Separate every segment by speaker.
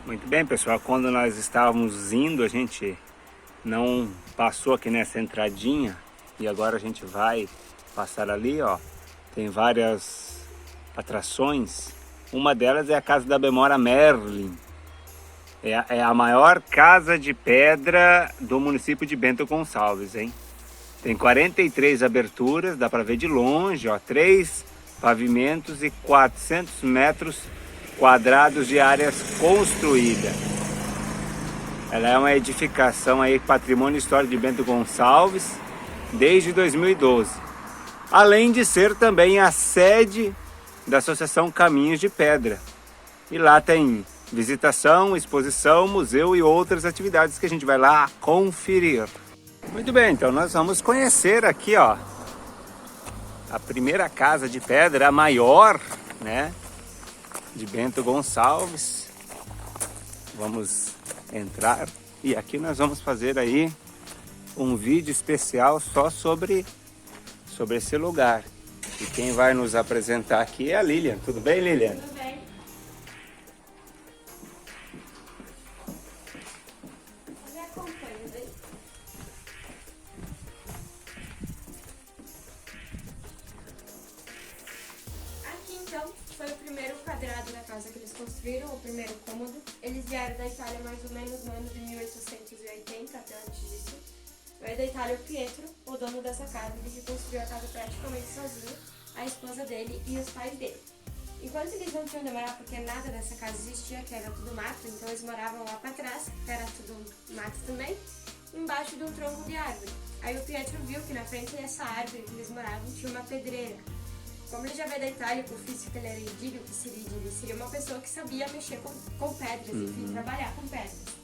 Speaker 1: Muito bem, pessoal, quando nós estávamos indo, a gente não passou aqui nessa entradinha e agora a gente vai passar ali, ó. Tem várias atrações. Uma delas é a Casa da Memória Merlin. É a maior casa de pedra do município de Bento Gonçalves, hein? Tem 43 aberturas, dá para ver de longe, ó, 3 pavimentos e 400 metros quadrados de áreas construídas. Ela é uma edificação aí, patrimônio histórico de Bento Gonçalves, desde 2012. Além de ser também a sede da Associação Caminhos de Pedra. E lá tem visitação, exposição, museu e outras atividades que a gente vai lá conferir. Muito bem, então nós vamos conhecer aqui, ó, a primeira casa de pedra, a maior, né, de Bento Gonçalves. Vamos entrar e aqui nós vamos fazer aí um vídeo especial só sobre esse lugar. E quem vai nos apresentar aqui é a Lilian. Tudo bem, Lilian?
Speaker 2: Tudo bem. Me acompanha, daí. Aqui então foi o primeiro quadrado da casa que eles construíram, o primeiro cômodo. Eles vieram da Itália mais ou menos no ano de 1880, até antes disso. Veio da Itália o Pietro, o dono dessa casa. Ele reconstruiu a casa praticamente sozinho, a esposa dele e os pais dele. Enquanto eles não tinham demorado, porque nada dessa casa existia, que era tudo mato, então eles moravam lá pra trás, que era tudo mato também, embaixo de um tronco de árvore. Aí o Pietro viu que na frente dessa árvore que eles moravam tinha uma pedreira. Como ele já veio da Itália, com o ofício que ele era edílio, que seria edílio, seria uma pessoa que sabia mexer com pedras, enfim, trabalhar com pedras.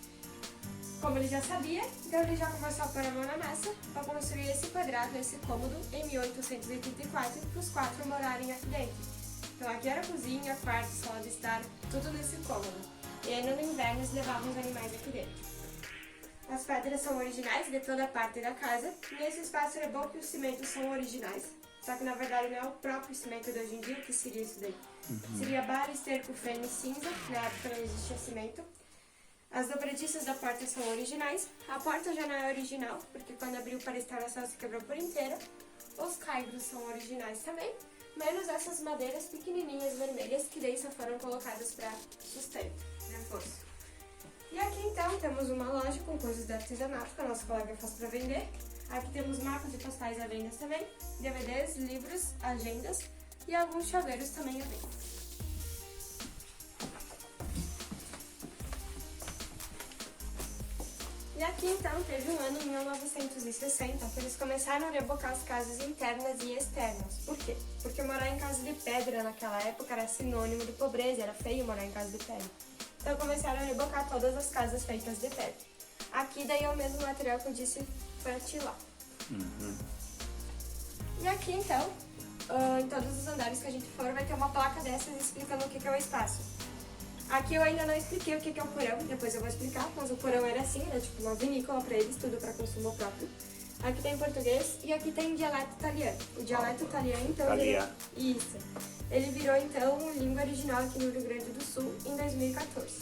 Speaker 2: Como ele já sabia, então ele já começou a pôr a mão na massa para construir esse quadrado, esse cômodo, em 1884, para os 4 morarem aqui dentro. Então aqui era a cozinha, quarto, sala de estar, tudo nesse cômodo. E aí no inverno eles levavam os animais aqui dentro. As pedras são originais de toda a parte da casa. Nesse espaço é bom que os cimentos são originais. Só que na verdade não é o próprio cimento de hoje em dia, que seria isso daí. Seria barra, esterco, feno e cinza, na época não existia cimento. As dobradiças da porta são originais. A porta já não é original, porque quando abriu para a instalação se quebrou por inteira. Os caibros são originais também, menos essas madeiras pequenininhas vermelhas que daí só foram colocadas para sustento, reforço. E aqui então temos uma loja com coisas de artesanato que a nossa colega faz para vender. Aqui temos mapas de postais à venda também, DVDs, livros, agendas e alguns chaveiros também à venda. E aqui então teve um ano, 1960, que eles começaram a rebocar as casas internas e externas. Por quê? Porque morar em casa de pedra naquela época era sinônimo de pobreza, era feio morar em casa de pedra. Então começaram a rebocar todas as casas feitas de pedra. Aqui daí é o mesmo material que eu disse para ti lá. E aqui então, em todos os andares que a gente for, vai ter uma placa dessas explicando o que é o espaço. Aqui eu ainda não expliquei o que é o porão, depois eu vou explicar, mas o porão era assim, era tipo uma vinícola para eles, tudo para consumo próprio. Aqui tem português e aqui tem dialeto italiano. O dialeto italiano, então, ele virou então língua original aqui no Rio Grande do Sul em 2014.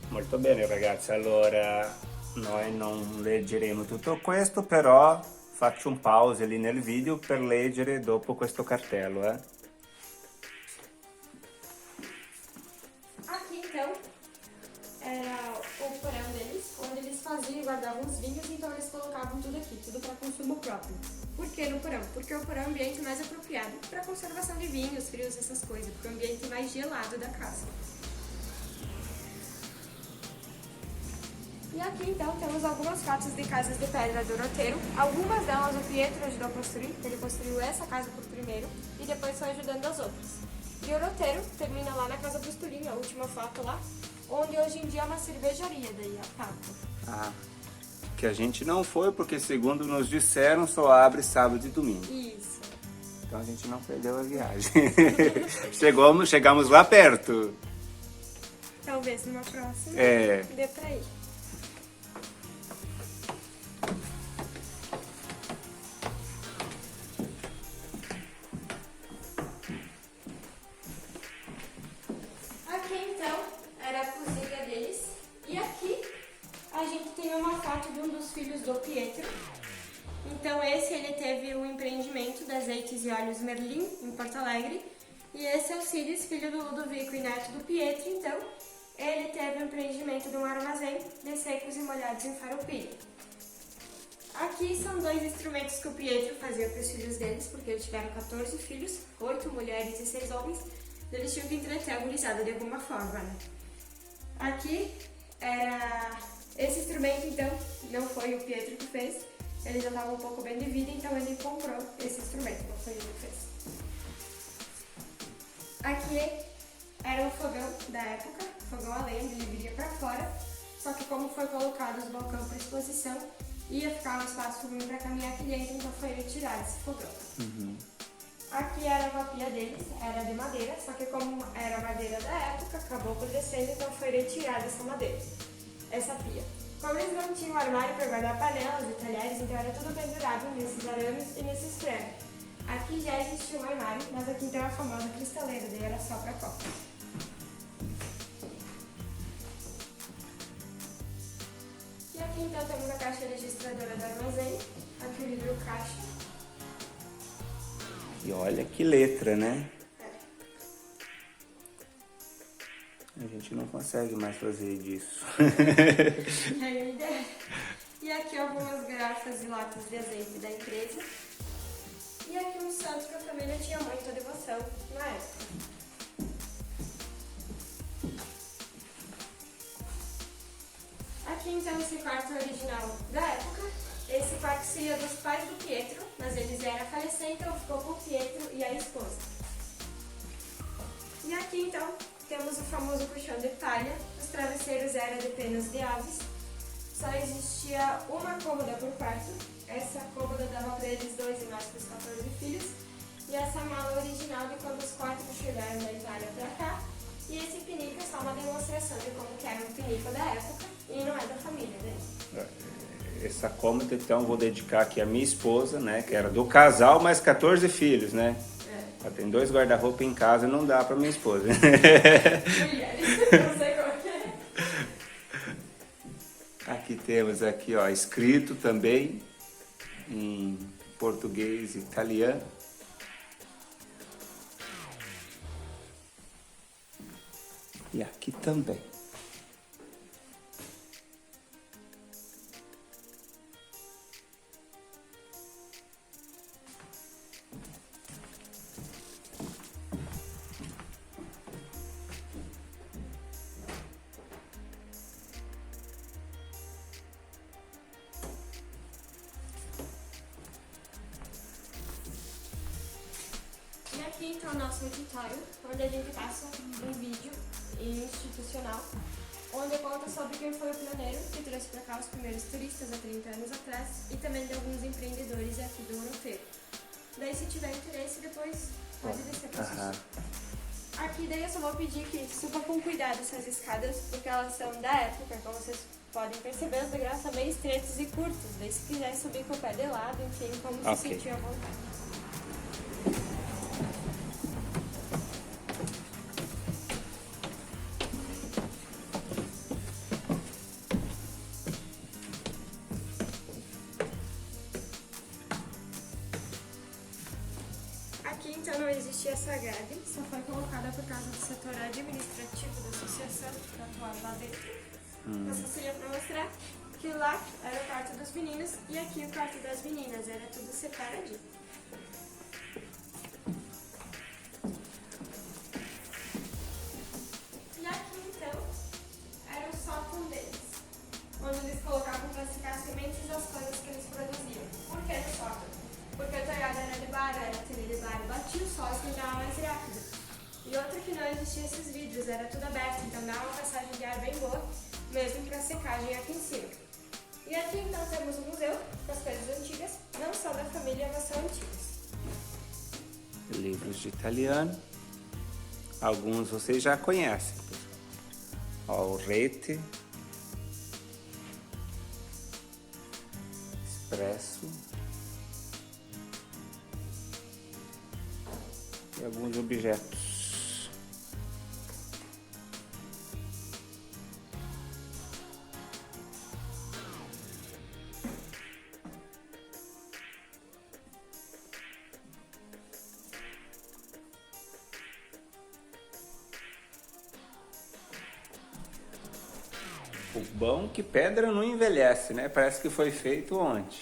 Speaker 1: Molto bene ragazzi, allora noi non leggeremo tutto questo, però faccio un pause lì nel video per leggere dopo questo cartello,
Speaker 2: Aqui então era o porão deles, onde eles faziam e guardavam os vinhos, então eles colocavam tudo aqui, tudo para consumo próprio. Por que no porão? Porque o porão é o ambiente mais apropriado para conservação de vinhos, frios, essas coisas, porque é o ambiente mais gelado da casa. E aqui então temos algumas fotos de casas de pedra do roteiro. Algumas delas o Pietro ajudou a construir, ele construiu essa casa por primeiro e depois foi ajudando as outras. E o roteiro termina lá na Casa Busturini, a última foto lá, onde hoje em dia é uma cervejaria, daí a Papo.
Speaker 1: que a gente não foi porque, segundo nos disseram, só abre sábado e domingo.
Speaker 2: Isso.
Speaker 1: Então a gente não perdeu a viagem. Chegamos lá perto.
Speaker 2: Talvez numa próxima dê pra ir. Aqui então era a cozinha deles. filhos do Pietro. Então ele teve o empreendimento de azeites e óleos Merlin, em Porto Alegre. E esse é o Círios, filho do Ludovico e neto do Pietro. Então, ele teve o empreendimento de um armazém de secos e molhados em Farroupilha. Aqui são 2 instrumentos que o Pietro fazia para os filhos deles, porque eles tiveram 14 filhos, 8 mulheres e 6 homens. Eles tinham que entreter a gurizada de alguma forma, né? Aqui era... Esse instrumento, então, não foi o Pietro que fez. Ele já estava um pouco bem de vida, então ele comprou esse instrumento, não foi ele que fez. Aqui era o fogão da época, fogão a lenha, ele viria para fora, só que como foi colocado os balcões para exposição, ia ficar um espaço ruim para caminhar aqui dentro, então foi retirado esse fogão. Aqui era a vapia deles, era de madeira, só que como era madeira da época, acabou apodrecendo, então foi retirada essa madeira, essa pia. Como eles não tinham armário para guardar panelas e talheres, então era tudo pendurado nesses arames e nesses prêmios. Aqui já existia um armário, mas aqui então a famosa cristaleira, daí era só para copas. E aqui então temos a caixa registradora do armazém, aqui o livro caixa.
Speaker 1: E olha que letra, né? A gente não consegue mais fazer disso.
Speaker 2: E aqui algumas garrafas e latas de azeite da empresa. E aqui um santo que a família tinha muita devoção na época. Aqui então esse quarto original da época. Esse quarto seria dos pais do Pietro, mas eles vieram a falecer, então ficou com o Pietro e a esposa. E aqui então temos o famoso colchão de palha. Os travesseiros eram de penas de aves. Só existia uma cômoda por quarto. Essa cômoda dava para eles 2 e mais para os 14 filhos. E essa mala original de quando os 4 chegaram da Itália para cá. E esse pinico é só uma demonstração de como que era um pinico da época e não é da família, né?
Speaker 1: Essa cômoda, então, vou dedicar aqui a minha esposa, né? Que era do casal, mais 14 filhos, né? Ela tem 2 guarda-roupa em casa, não dá para minha esposa.
Speaker 2: Mulheres, não sei como que é.
Speaker 1: Aqui temos aqui, ó, escrito também em português e italiano. E aqui também.
Speaker 2: E aqui então o nosso auditório, onde a gente passa um vídeo institucional, onde conta sobre quem foi o pioneiro que trouxe para cá os primeiros turistas há 30 anos atrás e também de alguns empreendedores aqui do Ouro Preto. Daí se tiver interesse depois pode descer para assistir. Aqui daí eu só vou pedir que suba com cuidado essas escadas, porque elas são da época, como vocês podem perceber, os degraus são bem estreitos e curtos. Daí se quiser subir com o pé de lado, enfim, como se sentir à vontade. Aqui então não existia essa grade, só foi colocada por causa do setor administrativo da associação, que atuava lá dentro. Essa seria para mostrar que lá era o quarto dos meninos e aqui o quarto das meninas, era tudo separadinho. E aqui então era o sótão deles, onde eles colocavam para secar as sementes e as coisas que eles produziam. Por que no sótão? Porque a telhada era de barro, era telha de barro, batia o sol e esquentava mais rápido. E outra que não existia esses vidros, era tudo aberto, então dava uma passagem de ar bem boa, mesmo para secagem aqui em cima. E aqui então temos um museu com as coisas antigas, não só da família, mas são antigas.
Speaker 1: Livros de italiano. Alguns vocês já conhecem. Ó, o Rete, Expresso e alguns objetos. O bom é que pedra não envelhece, né? Parece que foi feito ontem.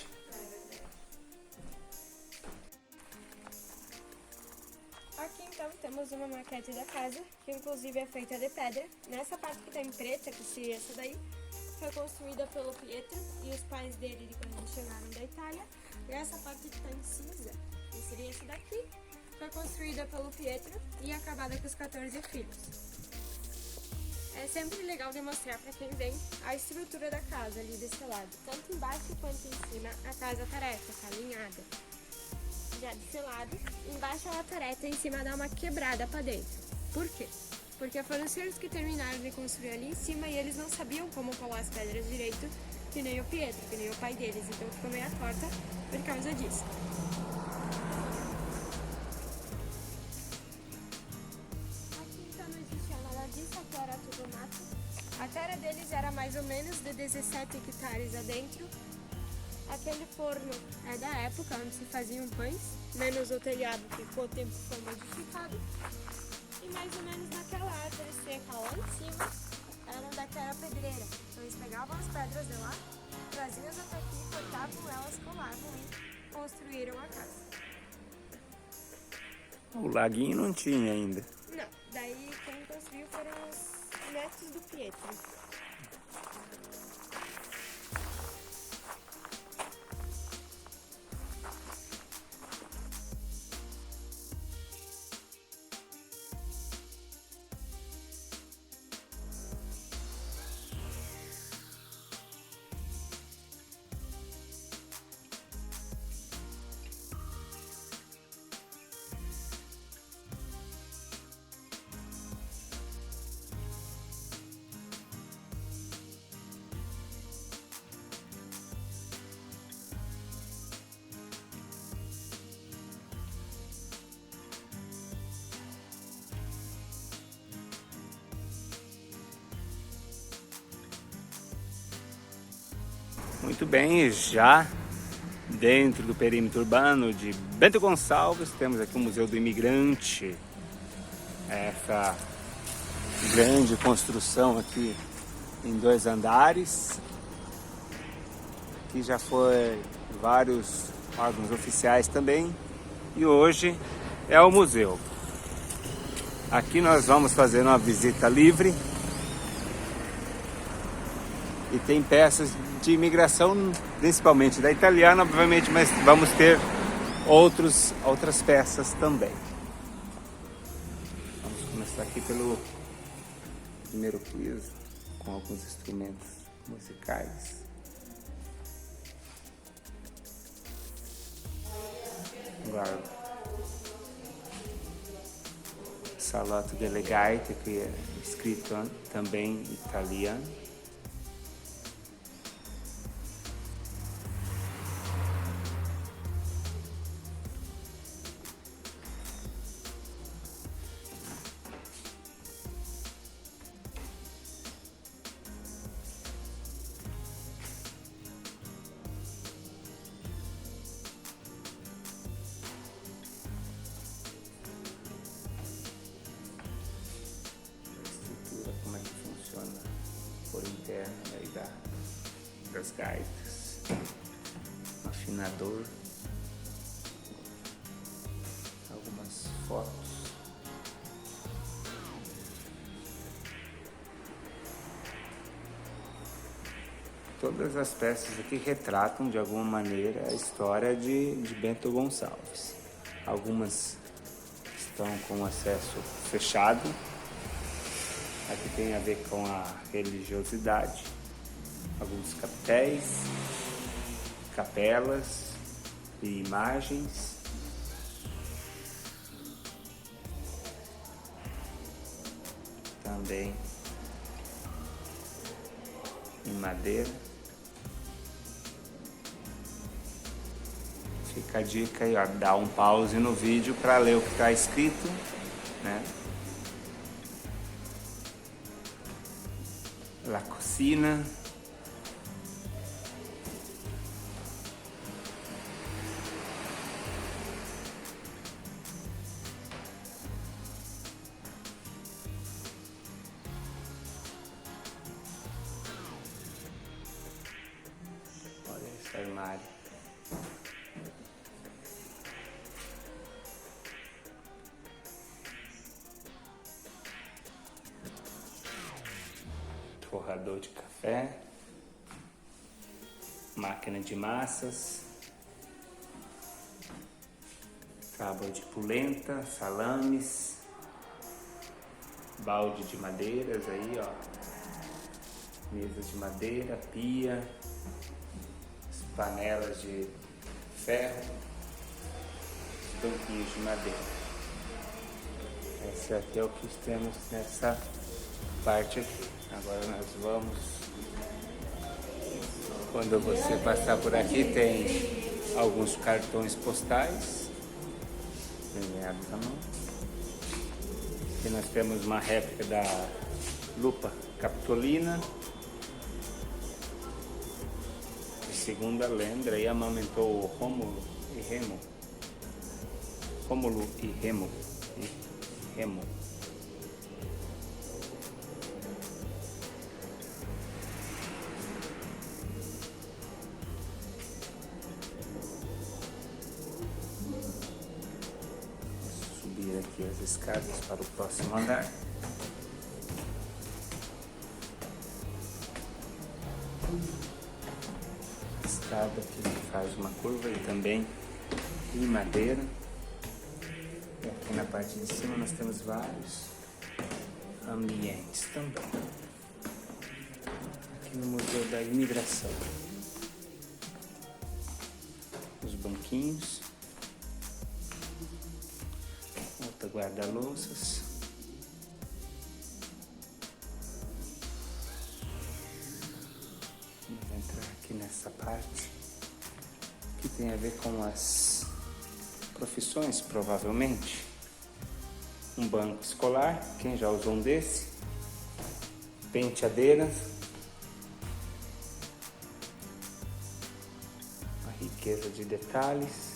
Speaker 2: Aqui então temos uma maquete da casa, que inclusive é feita de pedra. Nessa parte que tá em preta, que seria essa daí, foi construída pelo Pietro e os pais dele quando eles chegaram da Itália. E essa parte que tá em cinza, que seria essa daqui, foi construída pelo Pietro e acabada com os 14 filhos. É sempre legal demonstrar para quem vem a estrutura da casa ali desse lado. Tanto embaixo quanto em cima a casa tarefa, tá alinhada. Já desse lado, embaixo ela tarefa, em cima dá uma quebrada para dentro. Por quê? Porque foram os senhores que terminaram de construir ali em cima e eles não sabiam como colar as pedras direito, que nem o Pietro, que nem o pai deles. Então ficou meio torta por causa disso. Era tudo mato. A terra deles era mais ou menos de 17 hectares adentro. Aquele forno é da época onde se faziam pães, menos o telhado que com o tempo foi modificado. E mais ou menos naquela árvore seca lá em cima era daquela pedreira. Então eles pegavam as pedras de lá, traziam-as até aqui, cortavam elas, colavam e construíram a casa.
Speaker 1: O laguinho não tinha ainda.
Speaker 2: Não, daí quem construiu foram os netos do Pietro.
Speaker 1: Muito bem, já dentro do perímetro urbano de Bento Gonçalves, temos aqui o Museu do Imigrante. Essa grande construção aqui em 2 andares, que já foi vários órgãos oficiais também, e hoje é o museu. Aqui nós vamos fazer uma visita livre e tem peças de imigração, principalmente da italiana, obviamente, mas vamos ter outras peças também. Vamos começar aqui pelo primeiro piso, com alguns instrumentos musicais. Agora, Salotto delle Gaite, que é escrito também em italiano. Por interno aí das gaitas, um afinador, algumas fotos. Todas as peças aqui retratam de alguma maneira a história de Bento Gonçalves. Algumas estão com acesso fechado. Aqui tem a ver com a religiosidade, alguns capitéis, capelas e imagens. Também em madeira. Fica a dica aí, ó, dá um pause no vídeo para ler o que está escrito, né? La Cucina. armário. Torrador de café, máquina de massas, tábua de polenta, salames, balde de madeiras aí, ó, mesa de madeira, pia, panelas de ferro, banquinhos de madeira. Esse aqui é o que temos nessa parte aqui. Agora nós vamos, quando você passar por aqui, tem alguns cartões postais desenhados à mão. Aqui nós temos uma réplica da lupa capitolina. E segundo a lenda, aí amamentou Rômulo e Remo. Rômulo e Remo. Aqui as escadas para o próximo andar. Escada aqui que faz uma curva e também em madeira. E aqui na parte de cima nós temos vários ambientes também. Aqui no Museu da Imigração. Os banquinhos. Guarda-louças, vamos entrar aqui nessa parte que tem a ver com as profissões, provavelmente. Um banco escolar, quem já usou um desse? Penteadeiras, uma riqueza de detalhes.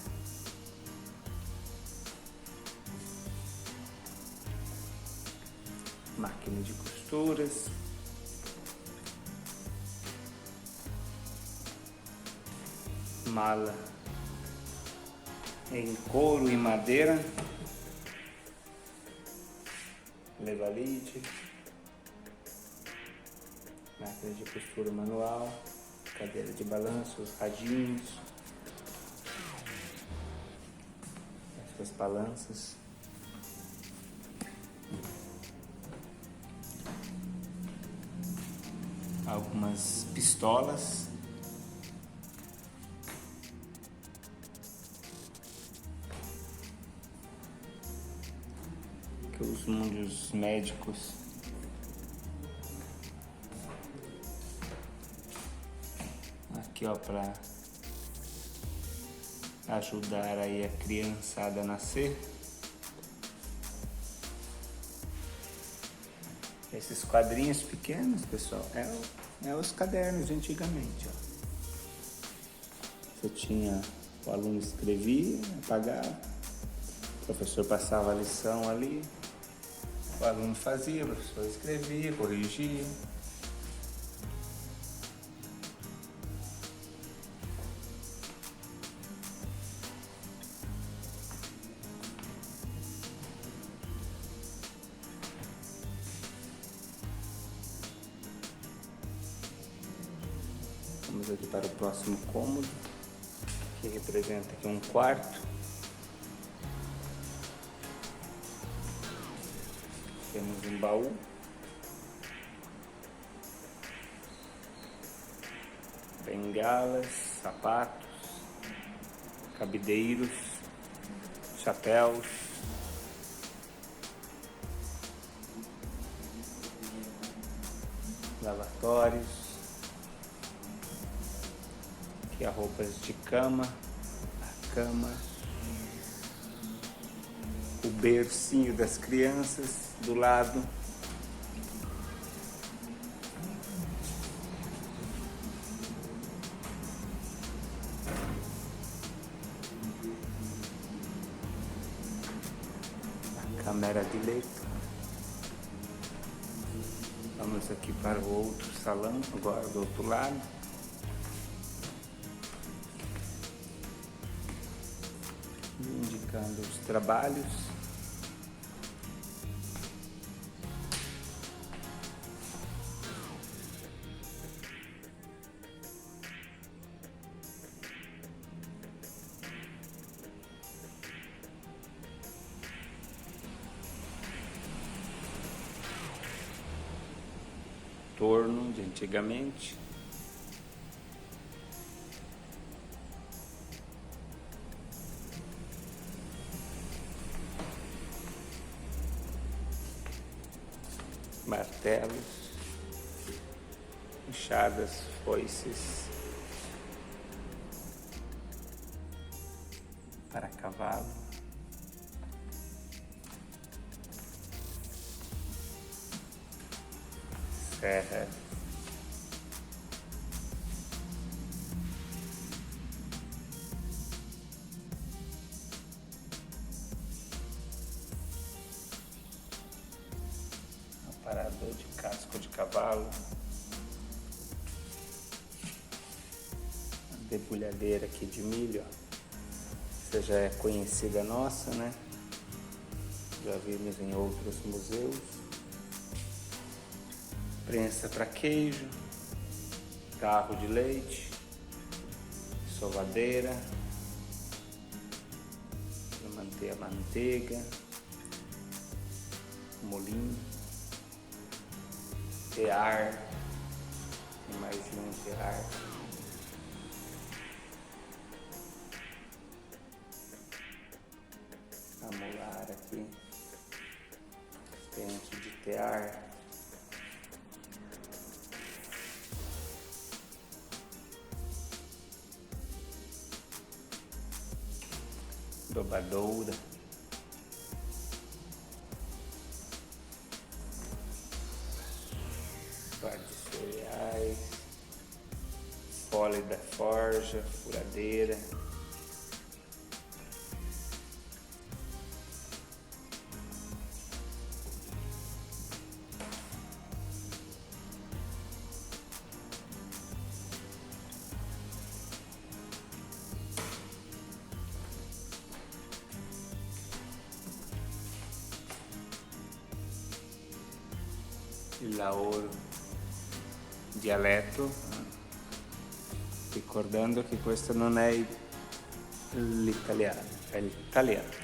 Speaker 1: Máquina de costuras, mala em couro e madeira, levalite, máquina de costura manual, cadeira de balanço, os radinhos, essas balanças. Algumas pistolas, que os mundos médicos aqui, ó, para ajudar aí a criançada a nascer. Esses quadrinhos pequenos, pessoal, é os cadernos de antigamente, ó. Você tinha, o aluno escrevia, apagava, o professor passava a lição ali, o aluno fazia, o professor escrevia, corrigia. Vamos aqui para o próximo cômodo, que representa aqui um quarto. Temos um baú. Bengalas, sapatos, cabideiros, chapéus. Lavatórios. Aqui as roupas de cama, a cama, o bercinho das crianças do lado. A câmera de leito. Vamos aqui para o outro salão, agora do outro lado. ficando os trabalhos. Torno de antigamente. Martelos, enxadas, foices para cavalo, serra, aparador de casco de cavalo, a debulhadeira aqui de milho, essa já é conhecida nossa, né? Já vimos em outros museus. Prensa para queijo, carro de leite, sovadeira para manter a manteiga, molinho, tear, tem mais de um tear, amolar aqui, pente de tear, dobadoura, par de cereais, fole da forja, furadeira, il lavoro, dialetto, ricordando che questo non è l'italiano, è l'italiano.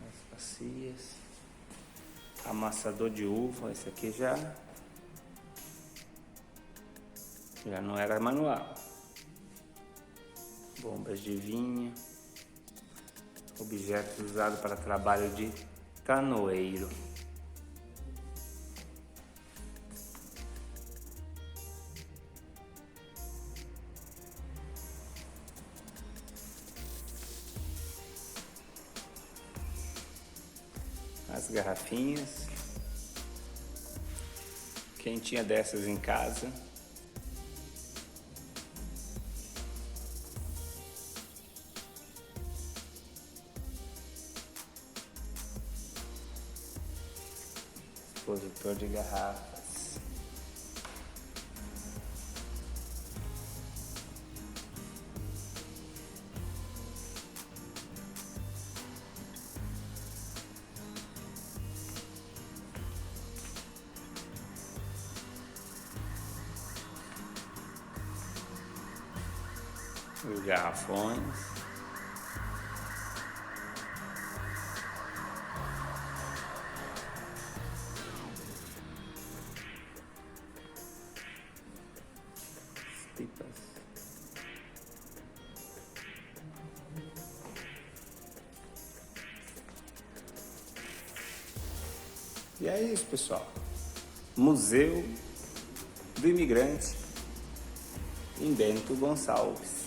Speaker 1: As bacias, amassador de uva, esse aqui já não era manual. Bombas de vinho, objetos usados para trabalho de canoeiro. As garrafinhas. Quem tinha dessas em casa? Expositor de garrafas. Os garrafões. Pipas. E é isso, pessoal. Museu do Imigrante em Bento Gonçalves.